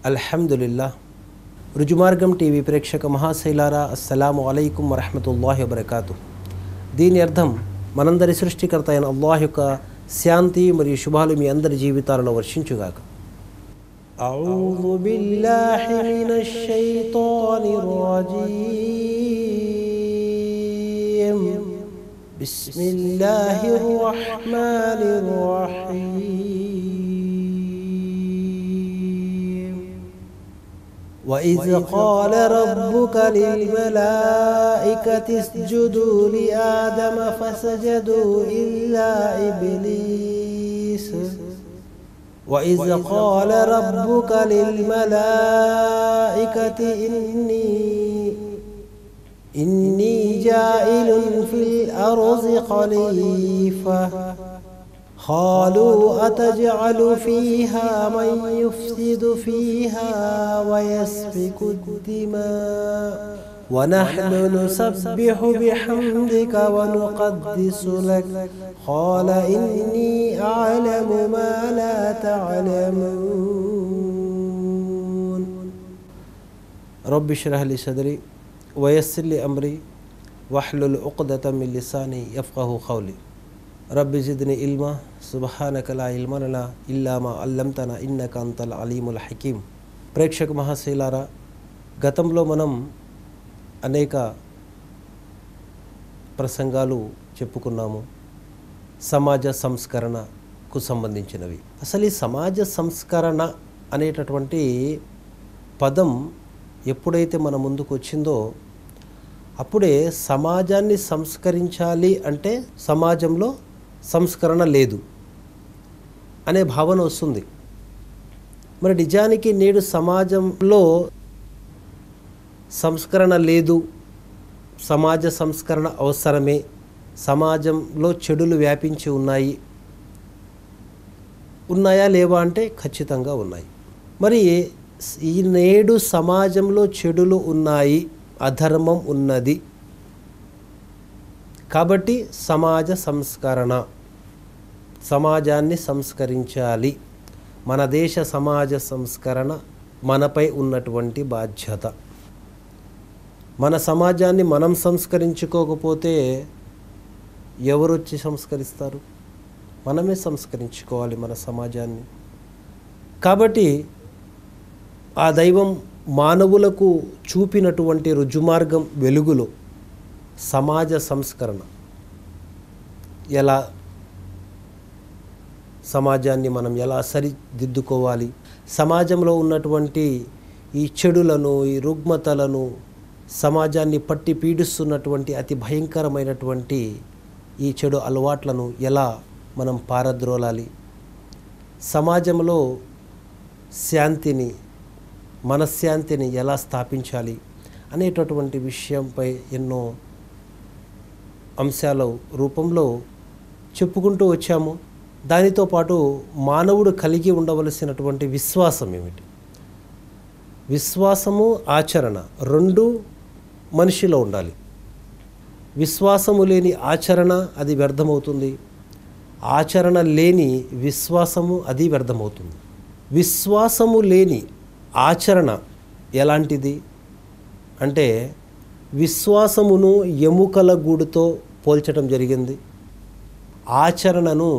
అల్హమ్దులిల్లా. రుజుమార్గం TV ప్రేక్షక మహాశైలారా, అస్సలాము అలైకుం వరహ్మతుల్లాహి వబరకాతు. దీని అర్థం, మనందరి సృష్టికర్త అయిన అల్లాహ్ యొక్క శాంతి మరియు శుభాలు మీ అందరి జీవితాలలో వర్షించుగాక. అఊజు బిల్లాహి మినష్ షైతానిర్ రజీం. బిస్మిల్లాహిర్ రహ్మానిర్ రహీం. وَإِذْ قَالَ رَبُّكَ لِلْمَلَائِكَةِ اسْجُدُوا لِآدَمَ فَسَجَدُوا إِلَّا إِبْلِيسَ وَإِذْ قَالَ رَبُّكَ لِلْمَلَائِكَةِ إِنِّي جَاعِلٌ فِي الْأَرْضِ خَلِيفَةً قالوا أتجعل فيها من يفسد فيها ويسفك الدماء ونحن نسبح بحمدك ونقدس لك قال إني أعلم ما لا تعلمون رب اشرح لي صدري ويسر لي أمري واحلل عقدة من لساني يفقهوا قولي రబ్బి జిద్ని ఇల్మా సుబ్హానక లా ఇల్మ లనా ఇల్లా మా అల్లమ్తనా ఇన్నక అంతల్ అలీముల్ హకీం. ప్రేక్షక మహాశైలారా, గతంలో మనం అనేక ప్రసంగాలు చెప్పుకున్నాము సమాజ సంస్కరణకు సంబంధించినవి. అసలు ఈ సమాజ సంస్కరణ అనేటటువంటి పదం ఎప్పుడైతే మన ముందుకు వచ్చిందో అప్పుడే సమాజాన్ని సంస్కరించాలి అంటే సమాజంలో సంస్కరణ లేదు అనే భావన వస్తుంది. మరి నిజానికి నేడు సమాజంలో సంస్కరణ లేదు, సమాజ సంస్కరణ అవసరమే, సమాజంలో చెడులు వ్యాపించి ఉన్నాయా లేవా అంటే ఖచ్చితంగా ఉన్నాయి. మరి ఈ నేడు సమాజంలో చెడులు ఉన్నాయి, అధర్మం ఉన్నది కాబట్టి సమాజ సంస్కరణ, సమాజాన్ని సంస్కరించాలి. మన దేశ సమాజ సంస్కరణ మనపై ఉన్నటువంటి బాధ్యత. మన సమాజాన్ని మనం సంస్కరించుకోకపోతే ఎవరొచ్చి సంస్కరిస్తారు? మనమే సంస్కరించుకోవాలి మన సమాజాన్ని. కాబట్టి ఆ దైవం మానవులకు చూపినటువంటి రుజుమార్గం వెలుగులో సమాజ సంస్కరణ, ఎలా సమాజాన్ని మనం ఎలా సరిదిద్దుకోవాలి, సమాజంలో ఉన్నటువంటి ఈ చెడులను, ఈ రుగ్మతలను, సమాజాన్ని పట్టి పీడిస్తున్నటువంటి అతి భయంకరమైనటువంటి ఈ చెడు అలవాట్లను ఎలా మనం పారద్రోలాలి, సమాజంలో శాంతిని, మనశ్శాంతిని ఎలా స్థాపించాలి అనేటటువంటి విషయంపై ఎన్నో అంశాల రూపంలో చెప్పుకుంటూ వచ్చాము. దానితో పాటు మానవుడు కలిగి ఉండవలసినటువంటి విశ్వాసం ఏమిటి, విశ్వాసము ఆచరణ రెండు మనిషిలో ఉండాలి. విశ్వాసము లేని ఆచరణ అది వ్యర్థమవుతుంది, ఆచరణ లేని విశ్వాసము అది వ్యర్థమవుతుంది. విశ్వాసము లేని ఆచరణ ఎలాంటిది అంటే విశ్వాసమును ఎముకల గూడుతో పోల్చడం జరిగింది, ఆచరణను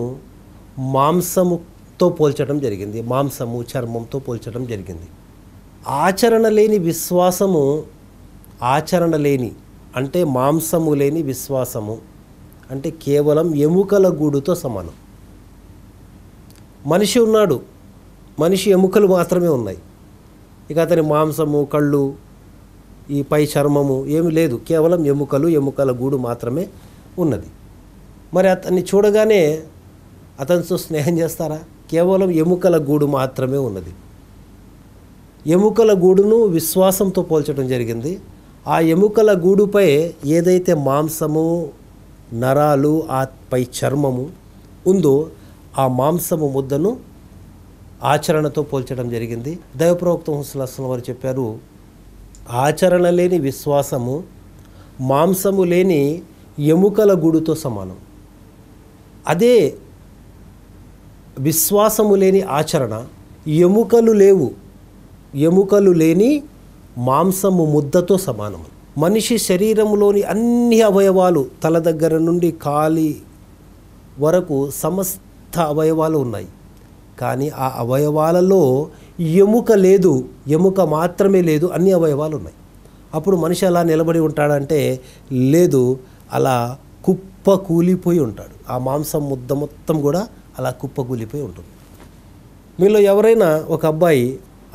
మాంసముతో పోల్చడం జరిగింది, మాంసము చర్మంతో పోల్చడం జరిగింది. ఆచరణ లేని విశ్వాసము, ఆచరణ లేని అంటే మాంసము లేని విశ్వాసము అంటే కేవలం ఎముకల గూడుతో సమానం. మనిషి ఉన్నాడు, మనిషి ఎముకలు మాత్రమే ఉన్నాయి, ఇక అతని మాంసము, కళ్ళు, ఈ పై చర్మము ఏమి లేదు, కేవలం ఎముకలు, ఎముకల గూడు మాత్రమే ఉన్నది. మరి అతన్ని చూడగానే అతనితో స్నేహం చేస్తారా? కేవలం ఎముకల గూడు మాత్రమే ఉన్నది. ఎముకల గూడును విశ్వాసంతో పోల్చడం జరిగింది. ఆ ఎముకల గూడుపై ఏదైతే మాంసము, నరాలు, ఆ పై చర్మము ఉందో ఆ మాంసము ముద్దను ఆచరణతో పోల్చడం జరిగింది. దైవప్రవక్త ముహమ్మద్ సల్లల్లాహు అలైహి వసల్లం వారు చెప్పారు, ఆచరణ లేని విశ్వాసము మాంసము లేని ఎముకల గూడుతో సమానం. అదే విశ్వాసము లేని ఆచరణ, ఎముకలు లేవు, ఎముకలు లేని మాంసము ముద్దతో సమానం. మనిషి శరీరంలోని అన్ని అవయవాలు తల దగ్గర నుండి కాలి వరకు సమస్త అవయవాలు ఉన్నాయి. కానీ ఆ అవయవాలలో ఎముక లేదు, ఎముక మాత్రమే లేదు, అన్ని అవయవాలు ఉన్నాయి. అప్పుడు మనిషి అలా నిలబడి ఉంటాడంటే లేదు, అలా కుప్ప కూలిపోయి ఉంటాడు. ఆ మాంసం ముద్ద మొత్తం కూడా అలా కుప్ప కూలిపోయి ఉంటుంది. మీలో ఎవరైనా ఒక అబ్బాయి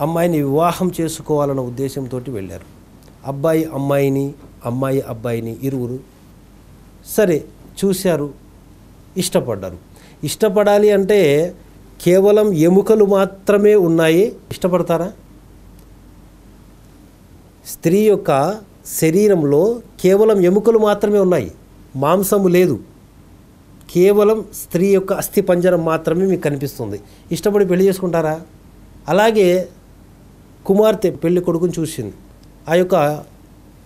అమ్మాయిని వివాహం చేసుకోవాలన్న ఉద్దేశంతో వెళ్ళారు. అబ్బాయి అమ్మాయిని, అమ్మాయి అబ్బాయిని ఇరువురు సరే చూశారు, ఇష్టపడ్డారు. ఇష్టపడాలి అంటే కేవలం ఎముకలు మాత్రమే ఉన్నాయి, ఇష్టపడతారా? స్త్రీ యొక్క శరీరంలో కేవలం ఎముకలు మాత్రమే ఉన్నాయి, మాంసము లేదు. కేవలం స్త్రీ యొక్క అస్థిపంజరం మాత్రమే మీకు కనిపిస్తుంది. ఇష్టపడి పెళ్లి చేసుకుంటారా? అలాగే కుమార్తె పెళ్లి కొడుకుని చూసింది, ఆ యొక్క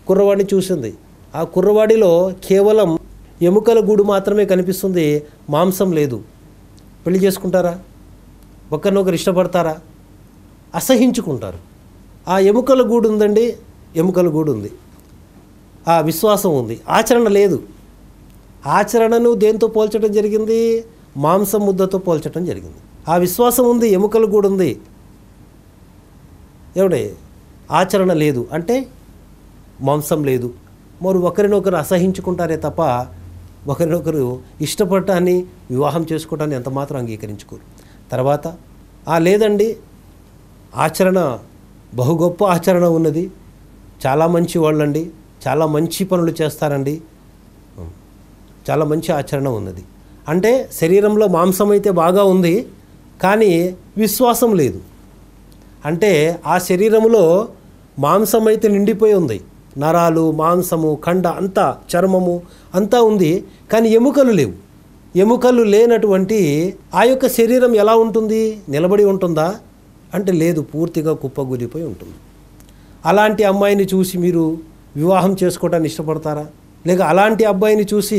కుర్రవాడిని చూసింది. ఆ కుర్రవాడిలో కేవలం ఎముకల గూడు మాత్రమే కనిపిస్తుంది, మాంసం లేదు. పెళ్లి చేసుకుంటారా? ఒకరినొకరు ఇష్టపడతారా? అసహించుకుంటారు. ఆ ఎముకల గూడు ఉందండి, ఎముకల గూడు ఉంది, ఆ విశ్వాసం ఉంది, ఆచరణ లేదు. ఆచరణను దేంతో పోల్చడం జరిగింది? మాంసం ముద్దతో పోల్చడం జరిగింది. ఆ విశ్వాసం ఉంది, ఎముకల గూడు ఉంది, ఏమిటి ఆచరణ లేదు అంటే మాంసం లేదు. మరి ఒకరినొకరు అసహించుకుంటారే తప్ప ఒకరినొకరు ఇష్టపడటాన్ని, వివాహం చేసుకోవటాన్ని ఎంత మాత్రం అంగీకరించుకోరు. తర్వాత లేదండి, ఆచరణ బహు గొప్ప ఆచరణ ఉన్నది, చాలా మంచి వాళ్ళండి, చాలా మంచి పనులు చేస్తారండి, చాలా మంచి ఆచరణ ఉన్నది అంటే శరీరంలో మాంసం అయితే బాగా ఉంది కానీ విశ్వాసం లేదు. అంటే ఆ శరీరంలో మాంసం అయితే నిండిపోయి ఉంది, నరాలు, మాంసము, కండ అంతా, చర్మము అంతా ఉంది, కానీ ఎముకలు లేవు. ఎముకలు లేనటువంటి ఆ యొక్క శరీరం ఎలా ఉంటుంది? నిలబడి ఉంటుందా అంటే లేదు, పూర్తిగా కుప్పగూలిపోయి ఉంటుంది. అలాంటి అమ్మాయిని చూసి మీరు వివాహం చేసుకోవడానికి ఇష్టపడతారా? లేక అలాంటి అబ్బాయిని చూసి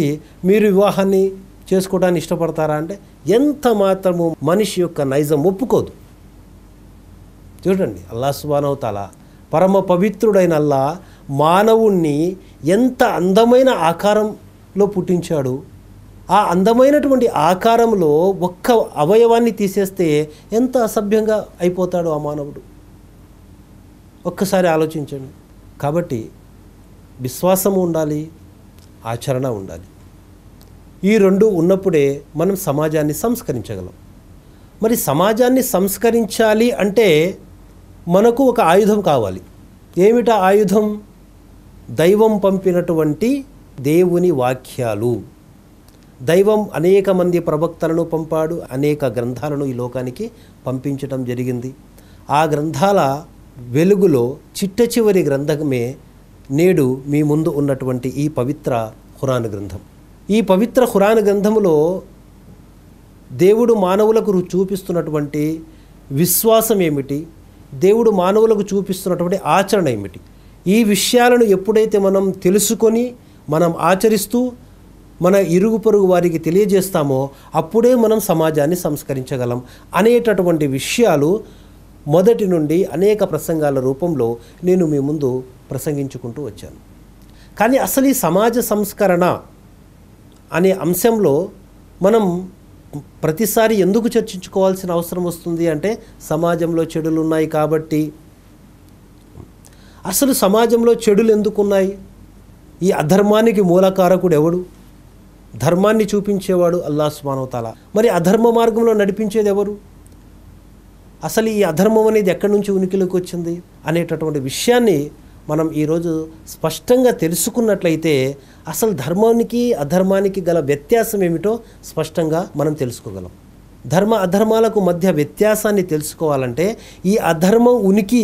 మీరు వివాహాన్ని చేసుకోవడానికి ఇష్టపడతారా అంటే ఎంత మాత్రము మనిషి యొక్క నైజం ఒప్పుకోదు. చూడండి, అల్లాహ్ సుబ్హానహు తఆలా పరమ పవిత్రుడైన అల్లాహ్ మానవుణ్ణి ఎంత అందమైన ఆకారంలో పుట్టించాడు. ఆ అందమైనటువంటి ఆకారంలో ఒక్క అవయవాన్ని తీసేస్తే ఎంత అసభ్యంగా అయిపోతాడు ఆ మానవుడు. ఒక్కసారి ఆలోచించండి. కాబట్టి విశ్వాసము ఉండాలి, ఆచరణ ఉండాలి. ఈ రెండు ఉన్నప్పుడే మనం సమాజాన్ని సంస్కరించగలం. మరి సమాజాన్ని సంస్కరించాలి అంటే మనకు ఒక ఆయుధం కావాలి. ఏమిటా ఆయుధం? దైవం పంపినటువంటి దేవుని వాక్యాలు. దైవం అనేక మంది ప్రవక్తలను పంపాడు, అనేక గ్రంథాలను ఈ లోకానికి పంపించడం జరిగింది. ఆ గ్రంథాల వెలుగులో చిట్ట చివరి గ్రంథమే నేడు మీ ముందు ఉన్నటువంటి ఈ పవిత్ర ఖురాన్ గ్రంథం. ఈ పవిత్ర ఖురాన్ గ్రంథములో దేవుడు మానవులకు చూపిస్తున్నటువంటి విశ్వాసం ఏమిటి, దేవుడు మానవులకు చూపిస్తున్నటువంటి ఆచరణ ఏమిటి, ఈ విషయాలను ఎప్పుడైతే మనం తెలుసుకొని మనం ఆచరిస్తూ మన ఇరుగు పొరుగు వారికి తెలియజేస్తామో అప్పుడే మనం సమాజాన్ని సంస్కరించగలం అనేటటువంటి విషయాలు మొదటి నుండి అనేక ప్రసంగాల రూపంలో నేను మీ ముందు ప్రసంగించుకుంటూ వచ్చాను. కానీ అసలు ఈ సమాజ సంస్కరణ అనే అంశంలో మనం ప్రతిసారి ఎందుకు చర్చించుకోవాల్సిన అవసరం వస్తుంది అంటే సమాజంలో చెడులు ఉన్నాయి కాబట్టి. అసలు సమాజంలో చెడులు ఎందుకున్నాయి? ఈ అధర్మానికి మూలకారకుడు ఎవడు? ధర్మాన్ని చూపించేవాడు అల్లాహ్ సుబ్హానహు తఆలా. మరి అధర్మ మార్గంలో నడిపించేది ఎవరు? అసలు ఈ అధర్మం అనేది ఎక్కడి నుంచి ఉనికిలోకి వచ్చింది అనేటటువంటి విషయాన్ని మనం ఈరోజు స్పష్టంగా తెలుసుకున్నట్లయితే అసలు ధర్మానికి అధర్మానికి గల వ్యత్యాసం ఏమిటో స్పష్టంగా మనం తెలుసుకోగలం. ధర్మ అధర్మాలకు మధ్య వ్యత్యాసాన్ని తెలుసుకోవాలంటే ఈ అధర్మం ఉనికి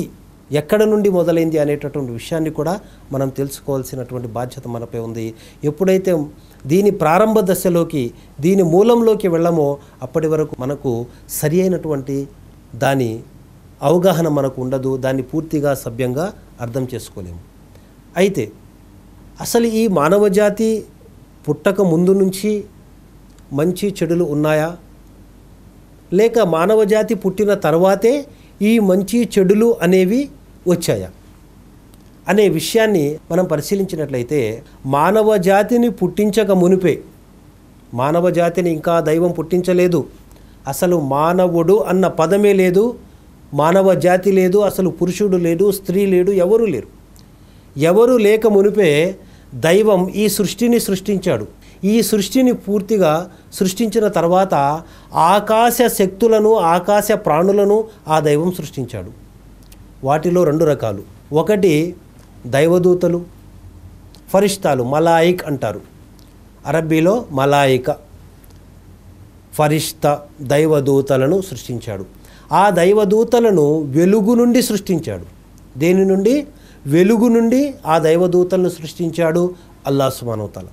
ఎక్కడ నుండి మొదలైంది అనేటటువంటి విషయాన్ని కూడా మనం తెలుసుకోవాల్సినటువంటి బాధ్యత మనపై ఉంది. ఎప్పుడైతే దీని ప్రారంభ దశలోకి, దీని మూలంలోకి వెళ్ళమో అప్పటి వరకు మనకు సరి అయినటువంటి దాని అవగాహన మనకు ఉండదు, దాన్ని పూర్తిగా సభ్యంగా అర్థం చేసుకోలేము. అయితే అసలు ఈ మానవజాతి పుట్టక ముందు నుంచి మంచి చెడులు ఉన్నాయా, లేక మానవజాతి పుట్టిన తర్వాతే ఈ మంచి చెడులు అనేవి వచ్చాయా అనే విషయాన్ని మనం పరిశీలించినట్లయితే మానవ జాతిని పుట్టించక మునిపే, మానవ జాతిని ఇంకా దైవం పుట్టించలేదు, అసలు మానవుడు అన్న పదమే లేదు, మానవ జాతి లేదు, అసలు పురుషుడు లేడు, స్త్రీ లేడు, ఎవరూ లేరు. ఎవరు లేక మునిపే దైవం ఈ సృష్టిని సృష్టించాడు. ఈ సృష్టిని పూర్తిగా సృష్టించిన తర్వాత ఆకాశ శక్తులను, ఆకాశ ప్రాణులను ఆ దైవం సృష్టించాడు. వాటిలో 2 రకాలు. ఒకటి దైవదూతలు, ఫరిష్తాలు, మలాయిక్ అంటారు. అరబ్బీలో మలాయిక, ఫరిష్తా, దైవదూతలను సృష్టించాడు. ఆ దైవదూతలను వెలుగు నుండి సృష్టించాడు. దేని నుండి? వెలుగు నుండి ఆ దైవదూతలను సృష్టించాడు అల్లాహ్ సుబ్హానహు వ తఆలా.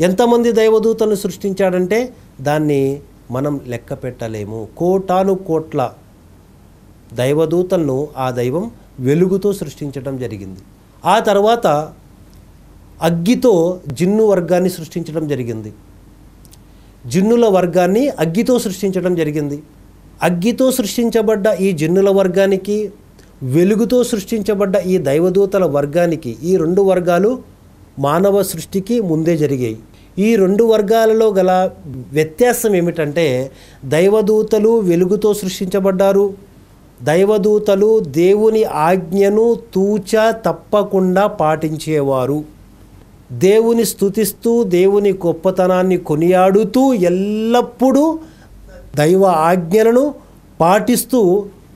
ఎంతమంది దైవదూతలను సృష్టించాడంటే దాన్ని మనం లెక్క పెట్టలేము. కోటాను కోట్ల దైవదూతలను ఆ దైవం వెలుగుతో సృష్టించడం జరిగింది. ఆ తర్వాత అగ్గితో జిన్ను వర్గాన్ని సృష్టించడం జరిగింది. జిన్నుల వర్గాన్ని అగ్గితో సృష్టించడం జరిగింది. అగ్గితో సృష్టించబడ్డ ఈ జిన్నుల వర్గానికి, వెలుగుతో సృష్టించబడ్డ ఈ దైవదూతల వర్గానికి, ఈ 2 వర్గాలు మానవ సృష్టికి ముందే జరిగాయి. ఈ 2 వర్గాలలో గల వ్యత్యాసం ఏమిటంటే దైవదూతలు వెలుగుతో సృష్టించబడ్డారు. దైవదూతలు దేవుని ఆజ్ఞను తూచా తప్పకుండా పాటించేవారు. దేవుని స్తుతిస్తూ, దేవుని గొప్పతనాన్ని కొనియాడుతూ ఎల్లప్పుడూ దైవ ఆజ్ఞలను పాటిస్తూ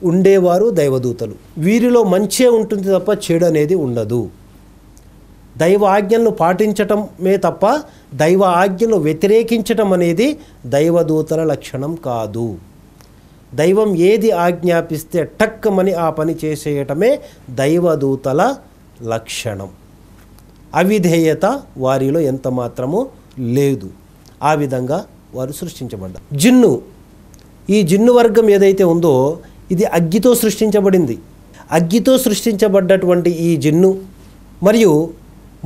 ఉండేవారు దైవదూతలు. వీరిలో మంచే ఉంటుంది తప్ప చెడు అనేది ఉండదు. దైవ ఆజ్ఞలను పాటించటమే తప్ప దైవ ఆజ్ఞను వ్యతిరేకించటం అనేది దైవదూతల లక్షణం కాదు. దైవం ఏది ఆజ్ఞాపిస్తే టక్కమని ఆ పని చేసేయటమే దైవదూతల లక్షణం. అవిధేయత వారిలో ఎంత మాత్రమూ లేదు. ఆ విధంగా వారు సృష్టించబడ్డారు. ఈ జిన్ను వర్గం ఏదైతే ఉందో ఇది అగ్గితో సృష్టించబడింది. అగ్గితో సృష్టించబడ్డటువంటి ఈ జిన్ను మరియు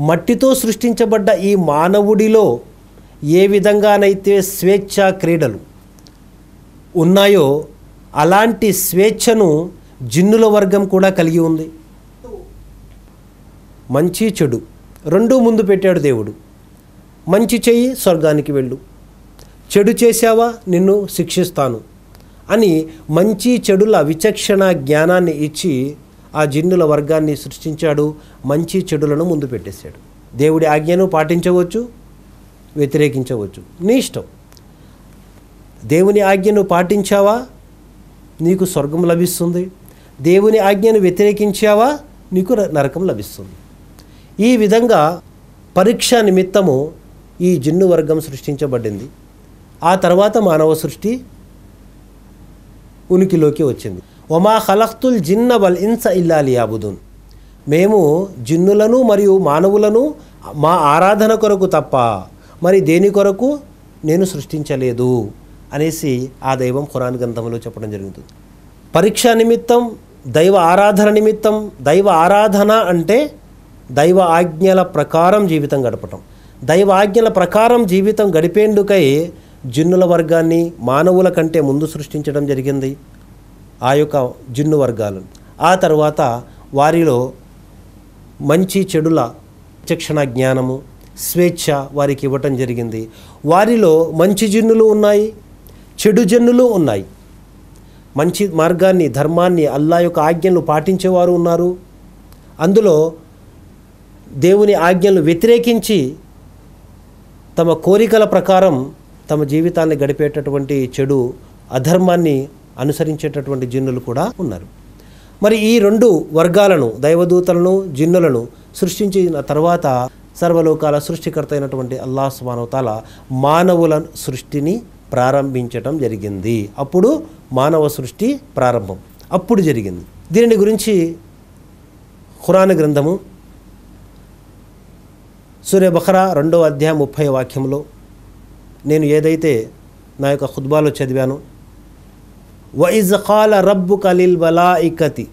మట్టితో సృష్టించబడ్డ ఈ మానవుడిలో ఏ విధంగానైతే స్వేచ్ఛా క్రీడలు ఉన్నాయో అలాంటి స్వేచ్ఛను జిన్నుల వర్గం కూడా కలిగి ఉంది. మంచి చెడు 2 ముందు పెట్టాడు దేవుడు. మంచి చెయ్యి స్వర్గానికి వెళ్ళు, చెడు చేశావా నిన్ను శిక్షిస్తాను అని మంచి చెడుల విచక్షణ జ్ఞానాన్ని ఇచ్చి ఆ జిన్నుల వర్గాన్ని సృష్టించాడు. మంచి చెడులను ముందు పెట్టేశాడు. దేవుడి ఆజ్ఞను పాటించవచ్చు, వ్యతిరేకించవచ్చు, నీ ఇష్టం. దేవుని ఆజ్ఞను పాటించావా నీకు స్వర్గం లభిస్తుంది, దేవుని ఆజ్ఞను వ్యతిరేకించావా నీకు నరకం లభిస్తుంది. ఈ విధంగా పరీక్ష నిమిత్తము ఈ జిన్ను వర్గం సృష్టించబడింది. ఆ తర్వాత మానవ సృష్టి ఉనికిలోకి వచ్చింది. వమా ఖలఖ్తుల్ జిన్న వల్ ఇన్స ఇల్లా లియాబుదున్, మేము జిన్నులను మరియు మానవులను మా ఆరాధన కొరకు తప్ప మరి దేని కొరకు నేను సృష్టించలేదు అనేసి ఆ దైవం ఖురాన్ గ్రంథంలో చెప్పడం జరుగుతుంది. పరీక్ష నిమిత్తం, దైవ ఆరాధన నిమిత్తం. దైవ ఆరాధన అంటే దైవ ఆజ్ఞల ప్రకారం జీవితం గడపటం. దైవ ఆజ్ఞల ప్రకారం జీవితం గడిపేందుకై జిన్నుల వర్గాన్ని మానవుల కంటే ముందు సృష్టించడం జరిగింది. ఆ యొక్క జిన్ను వర్గాలను ఆ తర్వాత వారిలో మంచి చెడుల విచక్షణ జ్ఞానము, స్వేచ్ఛ వారికి ఇవ్వటం జరిగింది. వారిలో మంచి జిన్నులు ఉన్నాయి, చెడు జిన్నులు ఉన్నాయి. మంచి మార్గాన్ని, ధర్మాన్ని, అల్లా యొక్క ఆజ్ఞలను పాటించేవారు ఉన్నారు. అందులో దేవుని ఆజ్ఞలను వ్యతిరేకించి తమ కోరికల ప్రకారం తమ జీవితాన్ని గడిపేటటువంటి చెడు అధర్మాన్ని అనుసరించేటటువంటి జిన్నులు కూడా ఉన్నారు. మరి ఈ 2 వర్గాలను, దైవదూతలను, జిన్నులను సృష్టించిన తర్వాత సర్వలోకాల సృష్టికర్త అయినటువంటి అల్లాహ్ సుబ్హానహు వ తఆలా మానవుల సృష్టిని ప్రారంభించటం జరిగింది. అప్పుడు మానవ సృష్టి ప్రారంభం అప్పుడు జరిగింది. దీనిని గురించి ఖురాన్ గ్రంథము సూరా బఖరా 2వ అధ్యాయం 30వ వాక్యంలో నేను ఏదైతే నా యొక్క ఖుత్బాలో చదివానో, వఇజ్ ఖాల రబ్బుక లిల్ మలాయికతి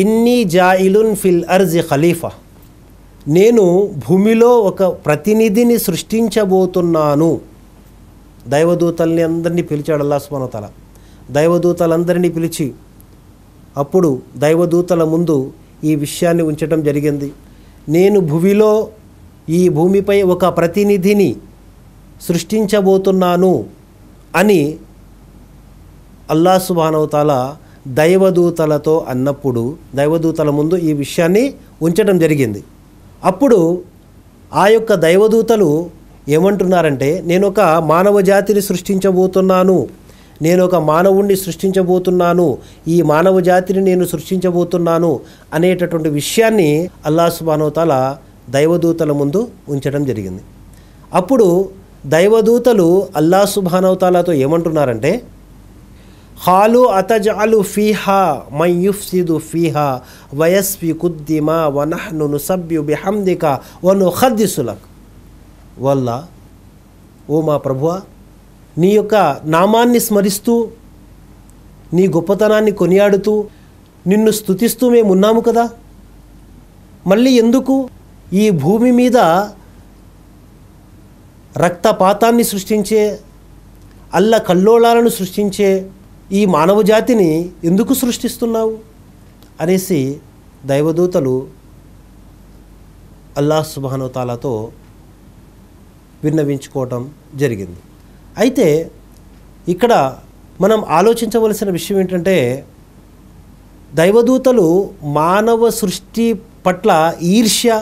ఇన్నీ జాయిలున్ ఫిల్ అర్జి ఖలీఫా, నేను భూమిలో ఒక ప్రతినిధిని సృష్టించబోతున్నాను. దైవదూతల్ని అందరినీ పిలిచాడు అల్లాహ్ సుబ్హానహు వ తఆలా. దైవదూతలందరినీ పిలిచి అప్పుడు దైవదూతల ముందు ఈ విషయాన్ని ఉంచడం జరిగింది. నేను భూమిలో ఈ భూమిపై ఒక ప్రతినిధిని సృష్టించబోతున్నాను అని అల్లాహ్ సుబ్హానహు వ తఆలా దైవదూతలతో అన్నప్పుడు దైవదూతల ముందు ఈ విషయాన్ని ఉంచడం జరిగింది. అప్పుడు ఆ యొక్క దైవదూతలు ఏమంటున్నారంటే, నేను ఒక మానవ జాతిని సృష్టించబోతున్నాను, నేను ఒక మానవుణ్ణి సృష్టించబోతున్నాను, ఈ మానవ జాతిని నేను సృష్టించబోతున్నాను అనేటటువంటి విషయాన్ని అల్లాహ్ సుబ్హానహు వ తఆలా దైవదూతల ముందు ఉంచడం జరిగింది. అప్పుడు దైవదూతలు అల్లాహ్ సుబ్హానహు వ తఆలాతో ఏమంటున్నారంటే, ఖాలు అతజఅలు ఫీహా మన్ యుఫ్సిదు ఫీహా వయస్ఫికు దిమా వనహ్ను నుసబ్బిహు బిహమ్దిక వనుఖద్దిసు లక్. వల్లా, ఓ మా ప్రభువా, నీ యొక్క నామాన్ని స్మరిస్తూ నీ గొప్పతనాన్ని కొనియాడుతూ నిన్ను స్తుతిస్తూ మేము ఉన్నాము కదా, మళ్ళీ ఎందుకు ఈ భూమి మీద రక్తపాతాన్ని సృష్టించే అల్లకల్లోలాలను సృష్టించే ఈ మానవ జాతిని ఎందుకు సృష్టిస్తున్నావు అనేసి దైవదూతలు అల్లాహ్ సుబ్హానహు వ తఆలాతో విన్నవించుకోవటం జరిగింది. అయితే ఇక్కడ మనం ఆలోచించవలసిన విషయం ఏంటంటే, దైవదూతలు మానవ సృష్టి పట్ల ఈర్ష్య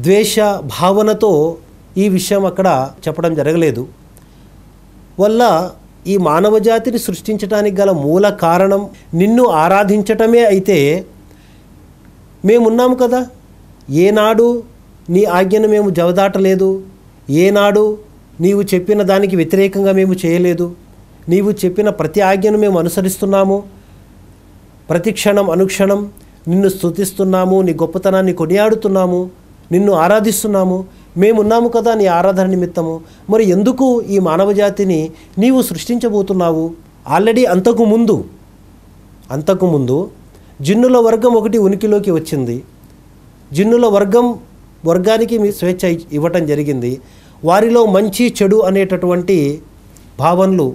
ద్వేష భావనతో ఈ విషయం అక్కడ చెప్పడం జరగలేదు. వల్ల ఈ మానవ జాతిని సృష్టించడానికి గల మూల కారణం నిన్ను ఆరాధించటమే అయితే మేమున్నాము కదా, ఏనాడు నీ ఆజ్ఞను మేము జవదాటలేదు, ఏనాడు నీవు చెప్పిన దానికి వ్యతిరేకంగా మేము చేయలేదు, నీవు చెప్పిన ప్రతి ఆజ్ఞను మేము అనుసరిస్తున్నాము, ప్రతి క్షణం అనుక్షణం నిన్ను స్తుతిస్తున్నాము, నీ గొప్పతనాన్ని కొనియాడుతున్నాము, నిన్ను ఆరాధిస్తున్నాము, మేమున్నాము కదా నీ ఆరాధన నిమిత్తము. మరి ఎందుకు ఈ మానవ జాతిని నీవు సృష్టించబోతున్నావు? ఆల్రెడీ అంతకుముందు జిన్నుల వర్గం ఒకటి ఉనికిలోకి వచ్చింది. జిన్నుల వర్గానికి మీ స్వేచ్ఛ ఇవ్వటం జరిగింది. వారిలో మంచి చెడు అనేటటువంటి భావనలు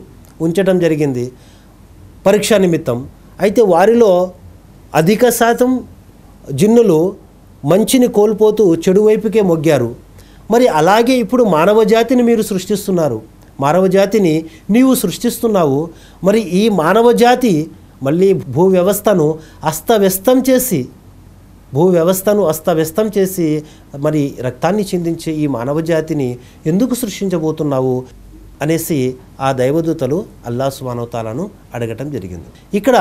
ఉంచటం జరిగింది పరీక్ష నిమిత్తం. అయితే వారిలో అధిక శాతం జిన్నులు మంచిని కోల్పోతూ చెడు వైపుకే మొగ్గారు. మరి అలాగే ఇప్పుడు మానవ జాతిని మీరు సృష్టిస్తున్నారు, మానవ జాతిని నీవు సృష్టిస్తున్నావు. మరి ఈ మానవ జాతి మళ్ళీ భూ వ్యవస్థను అస్తవ్యస్తం చేసి మరి రక్తాన్ని చిందించే ఈ మానవ జాతిని ఎందుకు సృష్టించబోతున్నావు అనేసి ఆ దైవదూతలు అల్లాహ్ సుబ్హానహు వ తఆలాను అడగటం జరిగింది. ఇక్కడ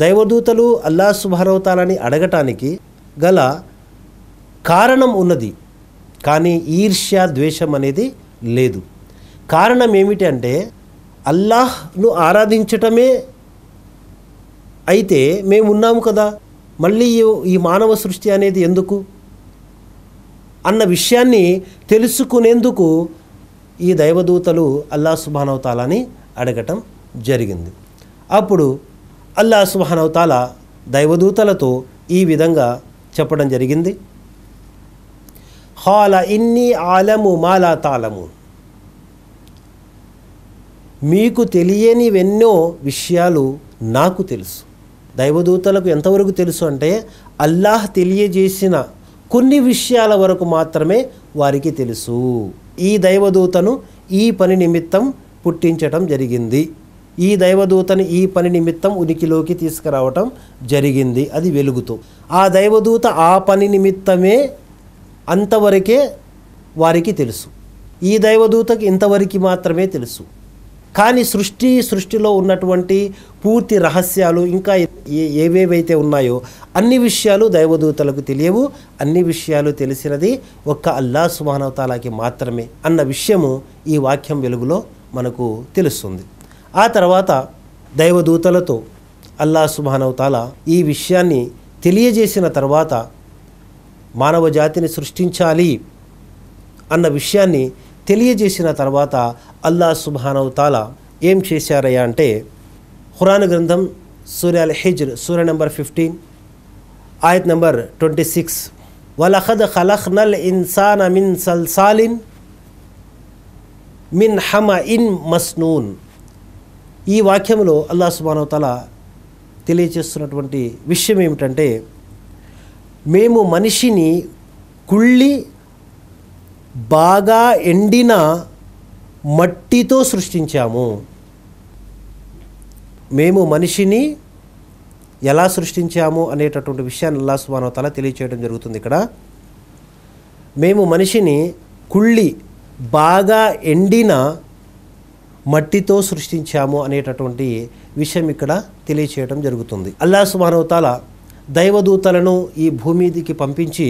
దైవదూతలు అల్లాహ్ సుబ్హానహు వ తఆలాని అడగటానికి గల కారణం ఉన్నది, కానీ ఈర్ష్య ద్వేషం అనేది లేదు. కారణం ఏమిటి అంటే, అల్లాహ్ను ఆరాధించటమే అయితే మేమున్నాము కదా, మళ్ళీ ఈ మానవ సృష్టి అనేది ఎందుకు అన్న విషయాన్ని తెలుసుకునేందుకు ఈ దైవదూతలు అల్లాహ్ సుబ్హానహు వ తఆలాని అడగటం జరిగింది. అప్పుడు అల్లాహ్ సుబ్హానహు వ తఆలా దైవదూతలతో ఈ విధంగా చెప్పడం జరిగింది. ఖాల ఇన్నీ ఆలము మా లా తాలమూన్. మీకు తెలియనివెన్నో విషయాలు నాకు తెలుసు. దైవదూతలకు ఎంతవరకు తెలుసు అంటే, అల్లాహ్ తెలియజేసిన కొన్ని విషయాల వరకు మాత్రమే వారికి తెలుసు. ఈ దైవదూతను ఈ పని నిమిత్తం పుట్టించటం జరిగింది, ఈ దైవదూతను ఈ పని నిమిత్తం ఉనికిలోకి తీసుకురావటం జరిగింది, అది వెలుగుతో. ఆ దైవదూత ఆ పని నిమిత్తమే అంతవరకే వారికి తెలుసు. ఈ దైవదూతకి ఇంతవరకు మాత్రమే తెలుసు. కానీ సృష్టిలో ఉన్నటువంటి పూర్తి రహస్యాలు ఇంకా ఏవేవైతే ఉన్నాయో అన్ని విషయాలు దైవదూతలకు తెలియవు. అన్ని విషయాలు తెలిసినది ఒక్క అల్లాహ్ సుబ్హానహు వ తఆలాకి మాత్రమే అన్న విషయము ఈ వాక్యం వెలుగులో మనకు తెలుస్తుంది. ఆ తర్వాత దైవదూతలతో అల్లాహ్ సుబ్హానహు వ తఆలా ఈ విషయాన్ని తెలియజేసిన తర్వాత మానవ జాతిని సృష్టించాలి అన్న విషయాన్ని తెలియజేసిన తర్వాత అల్లాహ్ సుబ్హానహు వ తఆలా ఏం చేశారయ్యా అంటే, ఖురాన్ గ్రంథం సూరా అల్ హిజ్ర్ సూరా నెంబర్ 15 ఆయత్ నెంబర్ 26, వలఖద్ ఖలఖ్నల్ ఇన్సాన మిన్ సల్సాలిన్ మిన్ హమఇన్ మస్నూన్. ఈ వాక్యంలో అల్లాహ్ సుబ్హానహు వ తఆలా తెలియజేస్తున్నటువంటి విషయం ఏమిటంటే, మేము మనిషిని కుళ్ళి బాగా ఎండిన మట్టితో సృష్టించాము. మేము మనిషిని ఎలా సృష్టించాము అనేటటువంటి విషయాన్ని అల్లాహ్ సుబ్హానహు వ తఆలా తెలియచేయడం జరుగుతుంది. ఇక్కడ మేము మనిషిని కుళ్ళి బాగా ఎండిన మట్టితో సృష్టించాము అనేటటువంటి విషయం ఇక్కడ తెలియచేయడం జరుగుతుంది. అల్లాహ్ సుబ్హానహు వ తఆలా దైవదూతలను ఈ భూమిదికి పంపించి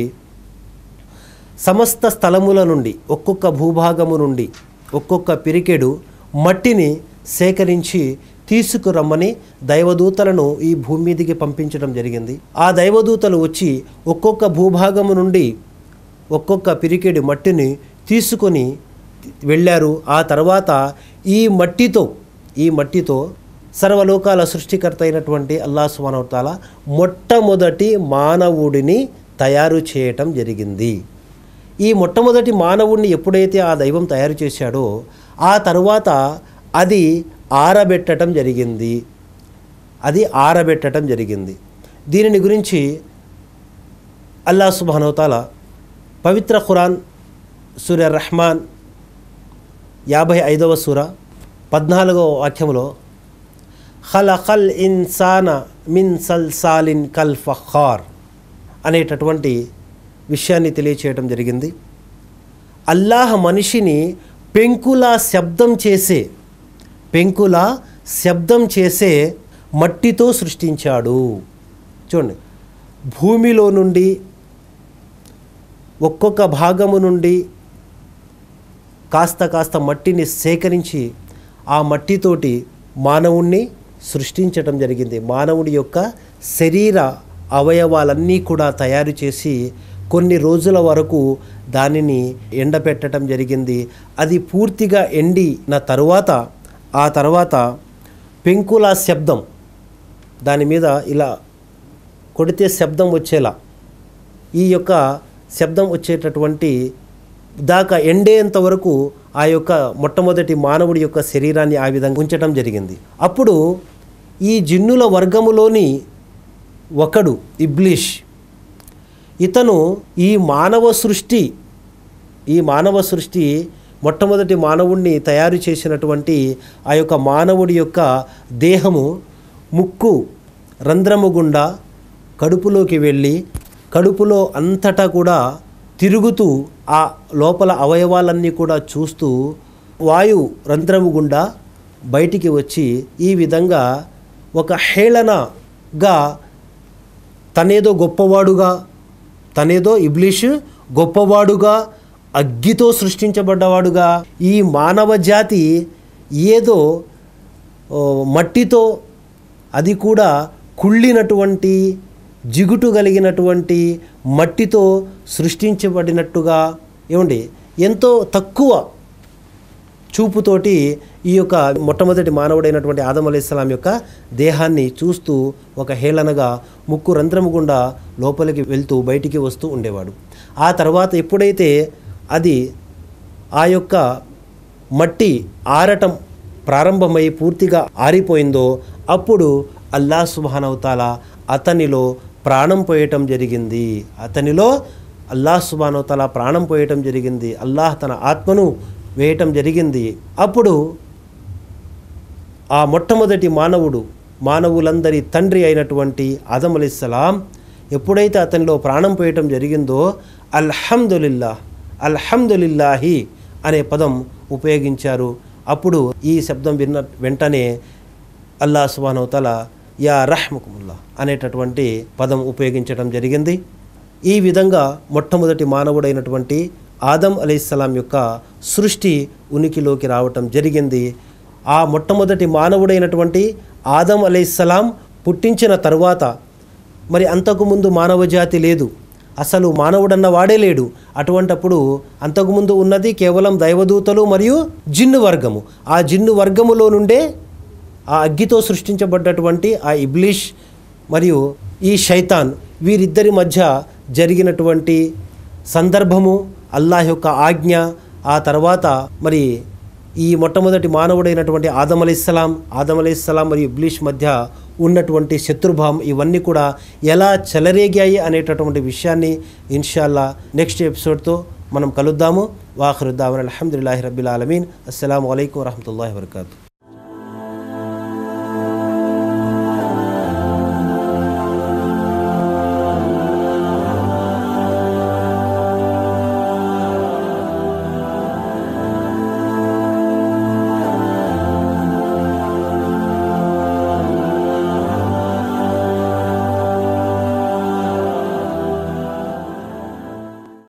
సమస్త స్థలముల నుండి, ఒక్కొక్క భూభాగము నుండి ఒక్కొక్క పిరికెడు మట్టిని సేకరించి తీసుకురమ్మని దైవదూతలను ఈ భూమి మీదికి పంపించడం జరిగింది. ఆ దైవదూతలు వచ్చి ఒక్కొక్క భూభాగము నుండి ఒక్కొక్క పిరికెడు మట్టిని తీసుకొని వెళ్ళారు. ఆ తర్వాత ఈ మట్టితో సర్వలోకాల సృష్టికర్త అయినటువంటి అల్లాహ్ సుబ్హానహు వ తఆలా మొట్టమొదటి మానవుడిని తయారు చేయటం జరిగింది. ఈ మొట్టమొదటి మానవుడిని ఎప్పుడైతే ఆ దైవం తయారు చేశాడో ఆ తర్వాత అది ఆరబెట్టడం జరిగింది. దీనిని గురించి అల్లాహ్ సుబ్హానహు వ తఆలా పవిత్ర ఖురాన్ సూరా రహ్మాన్ 55వ సూర 14వ వాక్యంలో ఖలఖల్ ఇన్సాన మిన్ సల్సాలిన్ కల్ ఫఖార్ అనేటటువంటి విషయాన్ని తెలియచేయడం జరిగింది. అల్లాహ్ మనిషిని పెంకుల శబ్దం చేసే మట్టితో సృష్టించాడు. చూడండి, భూమిలో నుండి ఒక్కొక్క భాగము నుండి కాస్త మట్టిని సేకరించి ఆ మట్టితోటి మానవుణ్ణి సృష్టించటం జరిగింది. మానవుడి యొక్క శరీర అవయవాలన్నీ కూడా తయారు చేసి కొన్ని రోజుల వరకు దానిని ఎండపెట్టడం జరిగింది. అది పూర్తిగా ఎండిన ఆ తర్వాత పెంకుల శబ్దం, దాని మీద ఇలా కొడితే శబ్దం వచ్చేలా, ఈ యొక్క శబ్దం వచ్చేటటువంటి దాకా ఎండేంత వరకు ఆ యొక్క మొట్టమొదటి మానవుడి యొక్క శరీరాన్ని ఆ విధంగా ఉంచటం జరిగింది. అప్పుడు ఈ జిన్నుల వర్గములోని ఒకడు ఇబ్లీష్, ఇతను ఈ మానవ సృష్టి మొట్టమొదటి మానవుడిని తయారు చేసినటువంటి ఆ యొక్క మానవుడి యొక్క దేహము ముక్కు రంధ్రము గుండా కడుపులోకి వెళ్ళి కడుపులో అంతటా కూడా తిరుగుతూ ఆ లోపల అవయవాలన్నీ కూడా చూస్తూ వాయు రంధ్రము గుండా బయటికి వచ్చి ఈ విధంగా ఒక హేళనగా తనేదో ఇబ్లీష్ గొప్పవాడుగా, అగ్గితో సృష్టించబడ్డవాడుగా, ఈ మానవ జాతి ఏదో మట్టితో, అది కూడా కుళ్ళినటువంటి జిగుటు కలిగినటువంటి మట్టితో సృష్టించబడినట్టుగా, ఎంతో తక్కువ చూపుతోటి ఈ యొక్క మొట్టమొదటి మానవుడైనటువంటి ఆదం అలైహిస్సలాం యొక్క దేహాన్ని చూస్తూ ఒక హేళనగా ముక్కు రంధ్రము గుండా లోపలికి వెళ్తూ బయటికి వస్తూ ఉండేవాడు. ఆ తర్వాత ఎప్పుడైతే అది ఆ యొక్క మట్టి ఆరటం ప్రారంభమై పూర్తిగా ఆరిపోయిందో అప్పుడు అల్లాహ్ సుబ్హానహు వ తఆలా అతనిలో ప్రాణం పోయటం జరిగింది. అల్లాహ్ సుబ్హానహు వ తఆలా ప్రాణం పోయటం జరిగింది. అల్లాహ్ తన ఆత్మను వేయటం జరిగింది. అప్పుడు ఆ మొట్టమొదటి మానవులందరి తండ్రి అయినటువంటి ఆదం అలైహిస్సలాం ఎప్పుడైతే అతనిలో ప్రాణం పోయటం జరిగిందో అల్హమ్దులిల్లాహి అనే పదం ఉపయోగించారు. అప్పుడు ఈ శబ్దం వెంటనే అల్లాహ్ సుబ్హానహు వ తఆలా యా రహ్మకుముల్లా అనేటటువంటి పదం ఉపయోగించడం జరిగింది. ఈ విధంగా మొట్టమొదటి మానవుడైనటువంటి ఆదం అలైహిస్సలాం యొక్క సృష్టి ఉనికిలోకి రావటం జరిగింది. ఆ మొట్టమొదటి మానవుడైనటువంటి ఆదం అలైహిస్సలాం పుట్టించిన తరువాత మరి అంతకుముందు మానవ జాతి లేదు, అసలు మానవుడన్న వాడే లేడు. అటువంటప్పుడు అంతకుముందు ఉన్నది కేవలం దైవదూతలు మరియు జిన్ను వర్గము. ఆ జిన్ను వర్గములో నుండే ఆ అగ్గితో సృష్టించబడ్డటువంటి ఆ ఇబ్లీష్ మరియు ఈ శైతాన్, వీరిద్దరి మధ్య జరిగినటువంటి సందర్భము, అల్లాహ్ యొక్క ఆజ్ఞ, ఆ తర్వాత మరి ఈ మొట్టమొదటి మానవుడైనటువంటి ఆదం అలైహిస్సలాం మరియు ఇబ్లీష్ మధ్య ఉన్నటువంటి శత్రుభావం ఇవన్నీ కూడా ఎలా చెలరేగాయి అనేటటువంటి విషయాన్ని ఇన్షాల్లా నెక్స్ట్ ఎపిసోడ్తో మనం కలుద్దాము. వాఖిరు దావనా అల్హమ్దులిల్లాహి రబ్బిల్ ఆలమీన్. అస్సలాము అలైకుం వరహ్మతుల్లాహి వబరకాతుహు.